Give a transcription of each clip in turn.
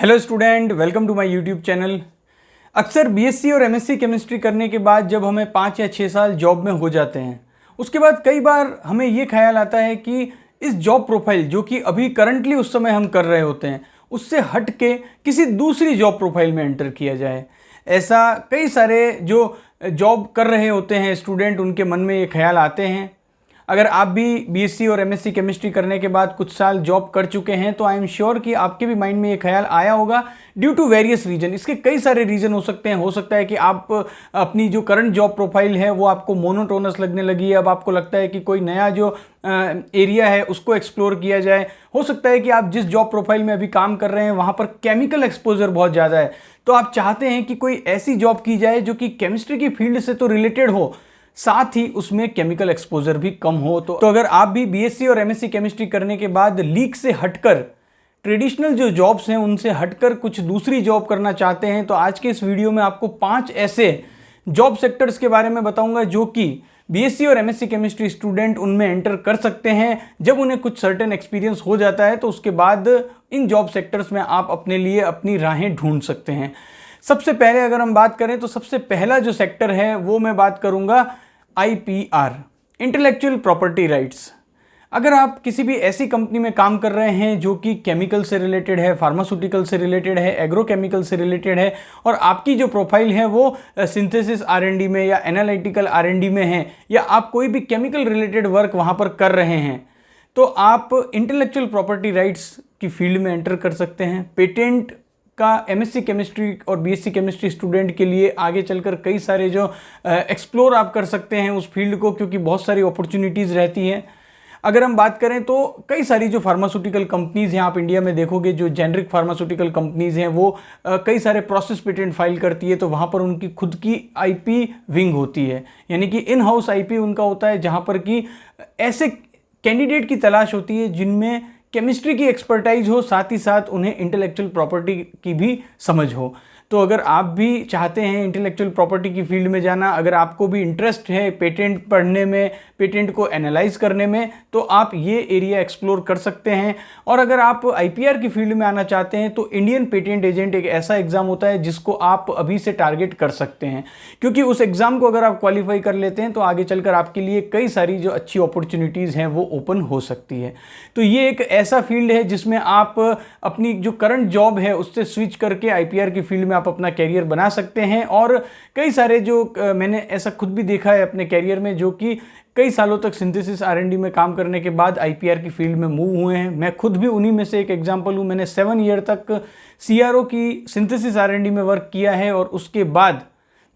Hello student, welcome to my YouTube channel. अक्सर BSc और MSc chemistry करने के बाद जब हमें 5 या 6 साल जॉब में हो जाते हैं, उसके बाद कई बार हमें ये ख्याल आता है कि इस जॉब प्रोफाइल जो कि अभी करंटली उस समय हम कर रहे होते हैं, उससे हट के किसी दूसरी जॉब प्रोफाइल में एंटर किया जाए। ऐसा कई सारे जो जॉब कर रहे होते हैं स्टूडेंट, उनके मन में ये ख्याल आते हैं। अगर आप भी बीएससी और एमएससी केमिस्ट्री करने के बाद कुछ साल जॉब कर चुके हैं तो आई एम श्योर कि आपके भी माइंड में ये ख्याल आया होगा ड्यू टू वेरियस रीजन। इसके कई सारे रीजन हो सकते हैं। हो सकता है कि आप अपनी जो करंट जॉब प्रोफाइल है वो आपको मोनोटोनस लगने लगी है, अब आपको लगता है कि कोई नया जो एरिया है उसको एक्सप्लोर किया जाए। हो सकता है कि आप जिस जॉब प्रोफाइल में अभी काम कर रहे हैं वहाँ पर केमिकल एक्सपोजर बहुत ज़्यादा है, तो आप चाहते हैं कि कोई ऐसी जॉब की जाए जो कि केमिस्ट्री की फील्ड से तो रिलेटेड हो, साथ ही उसमें केमिकल एक्सपोजर भी कम हो। तो अगर आप भी बीएससी और एमएससी केमिस्ट्री करने के बाद लीक से हटकर ट्रेडिशनल जो जॉब्स हैं उनसे हटकर कुछ दूसरी जॉब करना चाहते हैं, तो आज के इस वीडियो में आपको 5 ऐसे जॉब सेक्टर्स के बारे में बताऊंगा जो कि बीएससी और एमएससी केमिस्ट्री स्टूडेंट उनमें एंटर कर सकते हैं। जब उन्हें कुछ सर्टेन एक्सपीरियंस हो जाता है तो उसके बाद इन जॉब सेक्टर्स में आप अपने लिए अपनी राहें ढूंढ सकते हैं। सबसे पहले अगर हम बात करें तो सबसे पहला जो सेक्टर है वो मैं बात करूंगा आईपीआर, इंटेलेक्चुअल प्रॉपर्टी राइट्स। अगर आप किसी भी ऐसी कंपनी में काम कर रहे हैं जो कि केमिकल से रिलेटेड है, फार्मास्यूटिकल से रिलेटेड है, एग्रोकेमिकल से रिलेटेड है, और आपकी जो प्रोफाइल है वो सिंथेसिस आरएनडी में या एनालिटिकल आरएनडी में है, या आप कोई भी केमिकल रिलेटेड वर्क वहाँ पर कर रहे हैं, तो आप इंटेलेक्चुअल प्रॉपर्टी राइट्स की फील्ड में एंटर कर सकते हैं। पेटेंट का एमएससी केमिस्ट्री और बीएससी केमिस्ट्री स्टूडेंट के लिए आगे चलकर कई सारे जो एक्सप्लोर आप कर सकते हैं उस फील्ड को, क्योंकि बहुत सारी अपॉर्चुनिटीज़ रहती हैं। अगर हम बात करें तो कई सारी जो फार्मास्यूटिकल कंपनीज़ हैं, आप इंडिया में देखोगे जो जेनरिक फार्मास्यूटिकल कंपनीज़ हैं वो कई सारे प्रोसेस पेटेंट फाइल करती है, तो वहाँ पर उनकी खुद की आईपी विंग होती है, यानी कि इन हाउस आईपी उनका होता है, जहाँ पर कि ऐसे कैंडिडेट की तलाश होती है जिनमें केमिस्ट्री की एक्सपर्टाइज हो, साथ ही साथ उन्हें इंटेलेक्चुअल प्रॉपर्टी की भी समझ हो। तो अगर आप भी चाहते हैं इंटेलेक्चुअल प्रॉपर्टी की फील्ड में जाना, अगर आपको भी इंटरेस्ट है पेटेंट पढ़ने में, पेटेंट को एनालाइज करने में, तो आप ये एरिया एक्सप्लोर कर सकते हैं। और अगर आप आईपीआर की फील्ड में आना चाहते हैं तो इंडियन पेटेंट एजेंट एक ऐसा एग्जाम होता है जिसको आप अभी से टारगेट कर सकते हैं, क्योंकि उस एग्जाम को अगर आप क्वालिफाई कर लेते हैं तो आगे चलकर आपके लिए कई सारी जो अच्छी अपॉर्चुनिटीज़ हैं वो ओपन हो सकती है। तो ये एक ऐसा फील्ड है जिसमें आप अपनी जो करंट जॉब है उससे स्विच करके आईपीआर की फील्ड में आप अपना कैरियर बना सकते हैं। और कई सारे जो मैंने ऐसा खुद भी देखा है अपने कैरियर में, जो कि कई सालों तक सिंथेसिस आरएनडी में काम करने के बाद आईपीआर की फील्ड में मूव हुए हैं। मैं खुद भी उन्हीं में से एक एग्जांपल हूं। मैंने 7 ईयर तक सीआरओ की सिंथेसिस आरएनडी में वर्क किया है और उसके बाद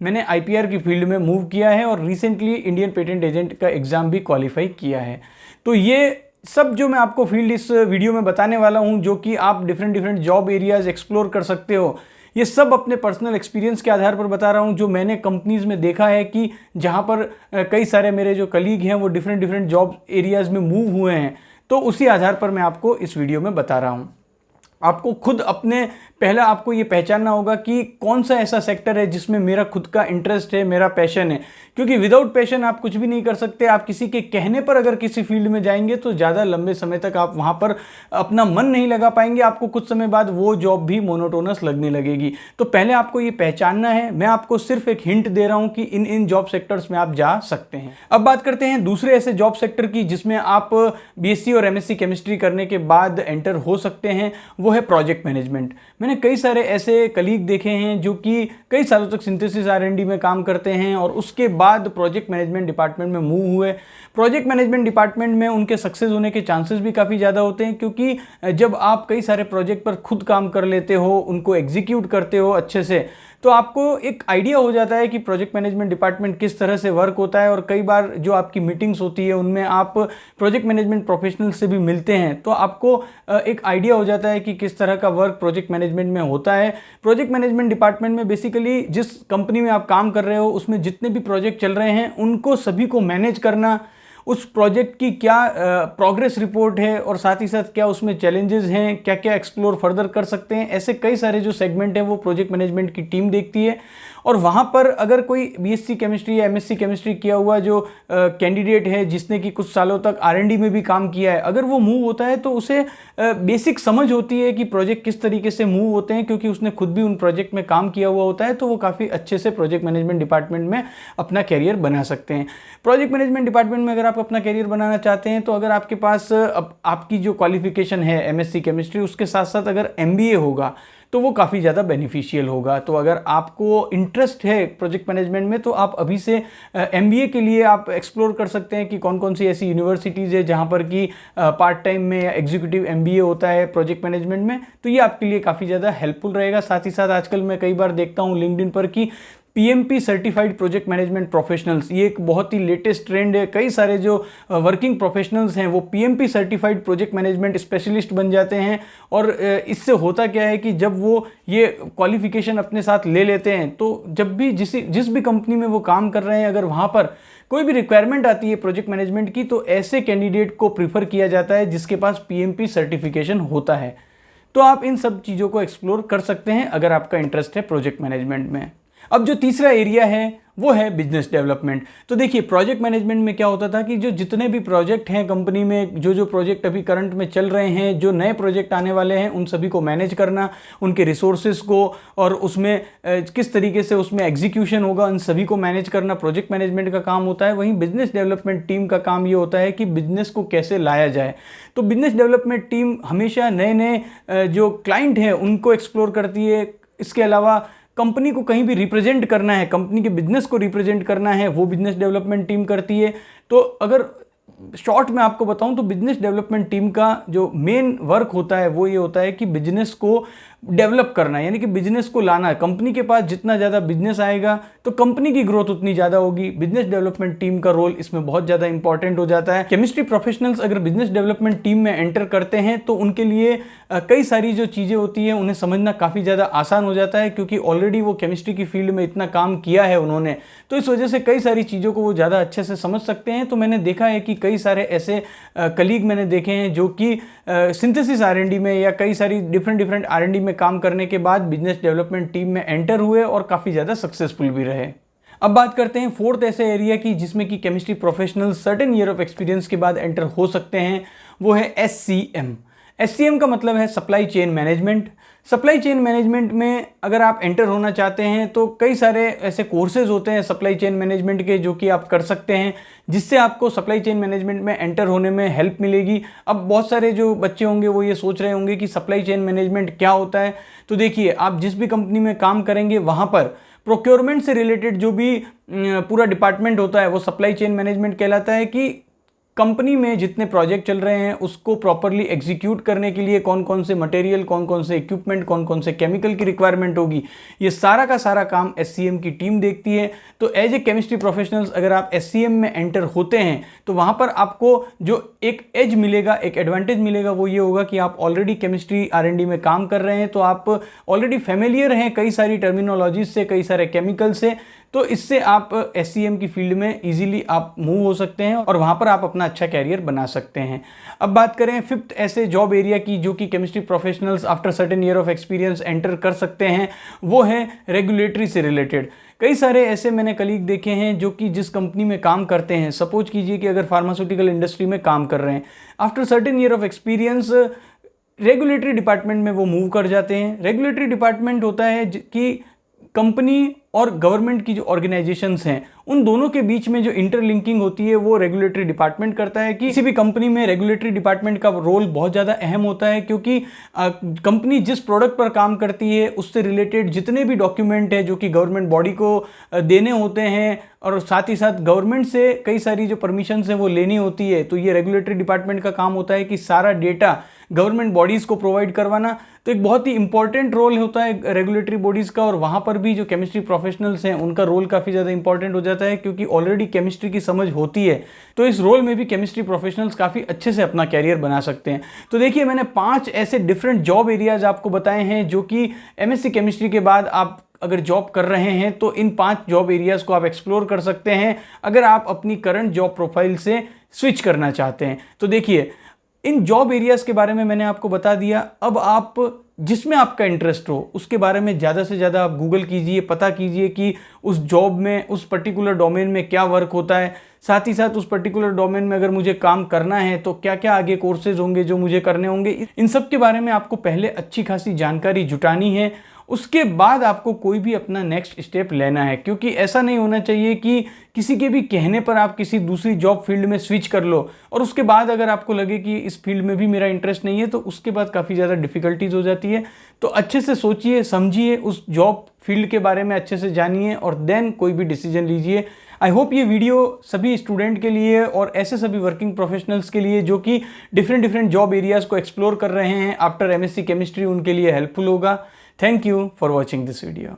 मैंने आईपीआर की फील्ड में मूव किया है और रिसेंटली इंडियन पेटेंट एजेंट का एग्ज़ाम भी क्वालिफाई किया है। तो ये सब जो मैं आपको फील्ड इस वीडियो में बताने वाला हूं, जो कि आप डिफरेंट जॉब एरियाज एक्सप्लोर कर सकते हो, ये सब अपने पर्सनल एक्सपीरियंस के आधार पर बता रहा हूँ, जो मैंने कंपनीज़ में देखा है कि जहाँ पर कई सारे मेरे जो कलीग हैं वो डिफरेंट जॉब एरियाज़ में मूव हुए हैं। तो उसी आधार पर मैं आपको इस वीडियो में बता रहा हूँ। आपको खुद अपने पहला आपको ये पहचानना होगा कि कौन सा ऐसा सेक्टर है जिसमें मेरा खुद का इंटरेस्ट है, मेरा पैशन है, क्योंकि विदाउट पैशन आप कुछ भी नहीं कर सकते। आप किसी के कहने पर अगर किसी फील्ड में जाएंगे तो ज़्यादा लंबे समय तक आप वहाँ पर अपना मन नहीं लगा पाएंगे, आपको कुछ समय बाद वो जॉब भी मोनोटोनस लगने लगेगी। तो पहले आपको ये पहचानना है। मैं आपको सिर्फ एक हिंट दे रहा हूँ कि इन जॉब सेक्टर्स में आप जा सकते हैं। अब बात करते हैं दूसरे ऐसे जॉब सेक्टर की जिसमें आप बीएससी और एमएससी केमिस्ट्री करने के बाद एंटर हो सकते हैं, वो है प्रोजेक्ट मैनेजमेंट। मैंने कई सारे ऐसे कलीग देखे हैं जो कि कई सालों तक सिंथेसिस आरएनडी में काम करते हैं और उसके बाद प्रोजेक्ट मैनेजमेंट डिपार्टमेंट में मूव हुए। प्रोजेक्ट मैनेजमेंट डिपार्टमेंट में उनके सक्सेस होने के चांसेस भी काफ़ी ज़्यादा होते हैं, क्योंकि जब आप कई सारे प्रोजेक्ट पर खुद काम कर लेते हो, उनको एग्जीक्यूट करते हो अच्छे से, तो आपको एक आइडिया हो जाता है कि प्रोजेक्ट मैनेजमेंट डिपार्टमेंट किस तरह से वर्क होता है। और कई बार जो आपकी मीटिंग्स होती है उनमें आप प्रोजेक्ट मैनेजमेंट प्रोफेशनल से भी मिलते हैं, तो आपको एक आइडिया हो जाता है कि किस तरह का वर्क प्रोजेक्ट मैनेजमेंट में होता है। प्रोजेक्ट मैनेजमेंट डिपार्टमेंट में बेसिकली जिस कंपनी में आप काम कर रहे हो उसमें जितने भी प्रोजेक्ट चल रहे हैं उनको सभी को मैनेज करना, उस प्रोजेक्ट की क्या प्रोग्रेस रिपोर्ट है और साथ ही साथ क्या उसमें चैलेंजेस हैं, क्या क्या एक्सप्लोर फर्दर कर सकते हैं, ऐसे कई सारे जो सेगमेंट है वो प्रोजेक्ट मैनेजमेंट की टीम देखती है। और वहाँ पर अगर कोई बीएससी केमिस्ट्री या एमएससी केमिस्ट्री किया हुआ जो कैंडिडेट है जिसने कि कुछ सालों तक आरएनडी में भी काम किया है, अगर वो मूव होता है तो उसे बेसिक समझ होती है कि प्रोजेक्ट किस तरीके से मूव होते हैं, क्योंकि उसने खुद भी उन प्रोजेक्ट में काम किया हुआ होता है, तो वो काफ़ी अच्छे से प्रोजेक्ट मैनेजमेंट डिपार्टमेंट में अपना कैरियर बना सकते हैं। प्रोजेक्ट मैनेजमेंट डिपार्टमेंट में अगर आप अपना कैरियर बनाना चाहते हैं तो अगर आपके पास आपकी जो क्वालिफिकेशन है एमएससी केमिस्ट्री, उसके साथ साथ अगर एमबीए होगा तो वो काफ़ी ज़्यादा बेनिफिशियल होगा। तो अगर आपको इंटरेस्ट है प्रोजेक्ट मैनेजमेंट में तो आप अभी से एमबीए के लिए आप एक्सप्लोर कर सकते हैं कि कौन कौन सी ऐसी यूनिवर्सिटीज़ है जहाँ पर कि पार्ट टाइम में या एग्जीक्यूटिव एमबीए होता है प्रोजेक्ट मैनेजमेंट में, तो ये आपके लिए काफ़ी ज़्यादा हेल्पफुल रहेगा। साथ ही साथ आजकल मैं कई बार देखता हूँ लिंक्डइन पर कि PMP certified project management professionals, ये एक बहुत ही लेटेस्ट ट्रेंड है। कई सारे जो वर्किंग प्रोफेशनल्स हैं वो PMP certified project management specialist बन जाते हैं। और इससे होता क्या है कि जब वो ये क्वालिफिकेशन अपने साथ ले लेते हैं तो जब भी जिस भी कंपनी में वो काम कर रहे हैं, अगर वहाँ पर कोई भी रिक्वायरमेंट आती है प्रोजेक्ट मैनेजमेंट की, तो ऐसे कैंडिडेट को प्रीफर किया जाता है जिसके पास पीएमपी सर्टिफिकेशन होता है। तो आप इन सब चीज़ों को एक्सप्लोर कर सकते हैं अगर आपका इंटरेस्ट है प्रोजेक्ट मैनेजमेंट में। अब जो तीसरा एरिया है वो है बिजनेस डेवलपमेंट। तो देखिए प्रोजेक्ट मैनेजमेंट में क्या होता था कि जो जितने भी प्रोजेक्ट हैं कंपनी में, जो प्रोजेक्ट अभी करंट में चल रहे हैं, जो नए प्रोजेक्ट आने वाले हैं, उन सभी को मैनेज करना, उनके रिसोर्सेज को और उसमें किस तरीके से उसमें एग्जीक्यूशन होगा, उन सभी को मैनेज करना प्रोजेक्ट मैनेजमेंट का काम होता है। वहीं बिजनेस डेवलपमेंट टीम का काम ये होता है कि बिजनेस को कैसे लाया जाए। तो बिजनेस डेवलपमेंट टीम हमेशा नए नए जो क्लाइंट हैं उनको एक्सप्लोर करती है। इसके अलावा कंपनी को कहीं भी रिप्रेजेंट करना है, कंपनी के बिजनेस को रिप्रेजेंट करना है, वो बिजनेस डेवलपमेंट टीम करती है। तो अगर शॉर्ट में आपको बताऊं तो बिजनेस डेवलपमेंट टीम का जो मेन वर्क होता है वो ये होता है कि बिजनेस को डेवलप करना है, यानी कि बिजनेस को लाना है। कंपनी के पास जितना ज़्यादा बिजनेस आएगा तो कंपनी की ग्रोथ उतनी ज़्यादा होगी। बिजनेस डेवलपमेंट टीम का रोल इसमें बहुत ज़्यादा इंपॉर्टेंट हो जाता है। केमिस्ट्री प्रोफेशनल्स अगर बिजनेस डेवलपमेंट टीम में एंटर करते हैं तो उनके लिए कई सारी जो चीज़ें होती हैं उन्हें समझना काफ़ी ज़्यादा आसान हो जाता है, क्योंकि ऑलरेडी वो केमिस्ट्री की फील्ड में इतना काम किया है उन्होंने, तो इस वजह से कई सारी चीज़ों को वो ज़्यादा अच्छे से समझ सकते हैं। तो मैंने देखा है कि कई सारे ऐसे कलीग मैंने देखे हैं जो कि सिंथेसिस आरएनडी में या कई सारी डिफरेंट आरएनडी में काम करने के बाद बिजनेस डेवलपमेंट टीम में एंटर हुए और काफ़ी ज़्यादा सक्सेसफुल भी रहे। अब बात करते हैं फोर्थ ऐसे एरिया की जिसमें कि chemistry professional certain year of experience के बाद एंटर हो सकते हैं, वो है SCM। SCM का मतलब है supply chain management. Supply chain management में अगर आप एंटर होना चाहते हैं तो कई सारे ऐसे कोर्सेज होते हैं सप्लाई चेन मैनेजमेंट के जो कि आप कर सकते हैं, जिससे आपको सप्लाई चेन मैनेजमेंट में एंटर होने में हेल्प मिलेगी। अब बहुत सारे जो बच्चे होंगे वो ये सोच रहे होंगे कि सप्लाई चेन मैनेजमेंट क्या होता है। तो देखिए, आप जिस भी कंपनी में काम करेंगे वहाँ पर प्रोक्योरमेंट से रिलेटेड जो भी पूरा डिपार्टमेंट होता है वो सप्लाई चेन मैनेजमेंट कहलाता है। कि कंपनी में जितने प्रोजेक्ट चल रहे हैं उसको प्रॉपरली एग्जीक्यूट करने के लिए कौन कौन से मटेरियल, कौन कौन से इक्विपमेंट, कौन कौन से केमिकल की रिक्वायरमेंट होगी, ये सारा का सारा काम SCM की टीम देखती है। तो एज ए केमिस्ट्री प्रोफेशनल्स अगर आप SCM में एंटर होते हैं तो वहाँ पर आपको जो एक एज मिलेगा, एक एडवांटेज मिलेगा, वो ये होगा कि आप ऑलरेडी केमिस्ट्री R&D में काम कर रहे हैं, तो आप ऑलरेडी फेमिलियर हैं कई सारी टर्मिनोलॉजीज से, कई सारे केमिकल से। तो इससे आप SCM की फील्ड में इजीली आप मूव हो सकते हैं और वहाँ पर आप अपना अच्छा कैरियर बना सकते हैं। अब बात करें फिफ्थ ऐसे जॉब एरिया की जो कि chemistry professionals after certain year of experience enter कर सकते हैं, वो है रेगुलेटरी से रिलेटेड। कई सारे ऐसे मैंने कलीग देखे हैं जो कि जिस कंपनी में काम करते हैं, सपोज कीजिए कि अगर फार्मास्यूटिकल इंडस्ट्री में काम कर रहे हैं, after certain year of experience regulatory department में वो मूव कर जाते हैं। रेगुलेटरी डिपार्टमेंट होता है कि कंपनी और गवर्नमेंट की जो ऑर्गेनाइजेशंस हैं उन दोनों के बीच में जो इंटरलिंकिंग होती है वो रेगुलेटरी डिपार्टमेंट करता है। कि किसी भी कंपनी में रेगुलेटरी डिपार्टमेंट का रोल बहुत ज़्यादा अहम होता है, क्योंकि कंपनी जिस प्रोडक्ट पर काम करती है उससे रिलेटेड जितने भी डॉक्यूमेंट है जो कि गवर्नमेंट बॉडी को देने होते हैं और साथ ही साथ गवर्नमेंट से कई सारी जो परमिशंस हैं वो लेनी होती है, तो ये रेगुलेटरी डिपार्टमेंट का काम होता है कि सारा डेटा गवर्नमेंट बॉडीज़ को प्रोवाइड करवाना। तो एक बहुत ही इंपॉर्टेंट रोल होता है रेगुलेटरी बॉडीज़ का, और वहाँ पर भी जो केमिस्ट्री प्रोफेशनल्स हैं उनका रोल काफ़ी ज़्यादा इंपॉर्टेंट हो जाता है, क्योंकि ऑलरेडी केमिस्ट्री की समझ होती है। तो इस रोल में भी केमिस्ट्री प्रोफेशनल्स काफ़ी अच्छे से अपना कैरियर बना सकते हैं। तो देखिए, मैंने 5 ऐसे डिफरेंट जॉब एरियाज आपको बताए हैं जो कि MSc केमिस्ट्री के बाद आप अगर जॉब कर रहे हैं तो इन 5 जॉब एरियाज को आप एक्सप्लोर कर सकते हैं अगर आप अपनी करंट जॉब प्रोफाइल से स्विच करना चाहते हैं। तो देखिए, इन जॉब एरियाज़ के बारे में मैंने आपको बता दिया। अब आप जिसमें आपका इंटरेस्ट हो उसके बारे में ज़्यादा से ज़्यादा आप गूगल कीजिए, पता कीजिए कि उस जॉब में, उस पर्टिकुलर डोमेन में क्या वर्क होता है। साथ ही साथ उस पर्टिकुलर डोमेन में अगर मुझे काम करना है तो क्या क्या आगे कोर्सेज होंगे जो मुझे करने होंगे। इन सब के बारे में आपको पहले अच्छी खासी जानकारी जुटानी है, उसके बाद आपको कोई भी अपना नेक्स्ट स्टेप लेना है। क्योंकि ऐसा नहीं होना चाहिए कि किसी के भी कहने पर आप किसी दूसरी जॉब फील्ड में स्विच कर लो और उसके बाद अगर आपको लगे कि इस फील्ड में भी मेरा इंटरेस्ट नहीं है तो उसके बाद काफ़ी ज़्यादा डिफ़िकल्टीज हो जाती है। तो अच्छे से सोचिए, समझिए, उस जॉब फील्ड के बारे में अच्छे से जानिए और देन कोई भी डिसीजन लीजिए। आई होप ये वीडियो सभी स्टूडेंट के लिए और ऐसे सभी वर्किंग प्रोफेशनल्स के लिए जो कि डिफरेंट जॉब एरियाज़ को एक्सप्लोर कर रहे हैं आफ्टर MSc केमिस्ट्री, उनके लिए हेल्पफुल होगा। Thank you for watching this video.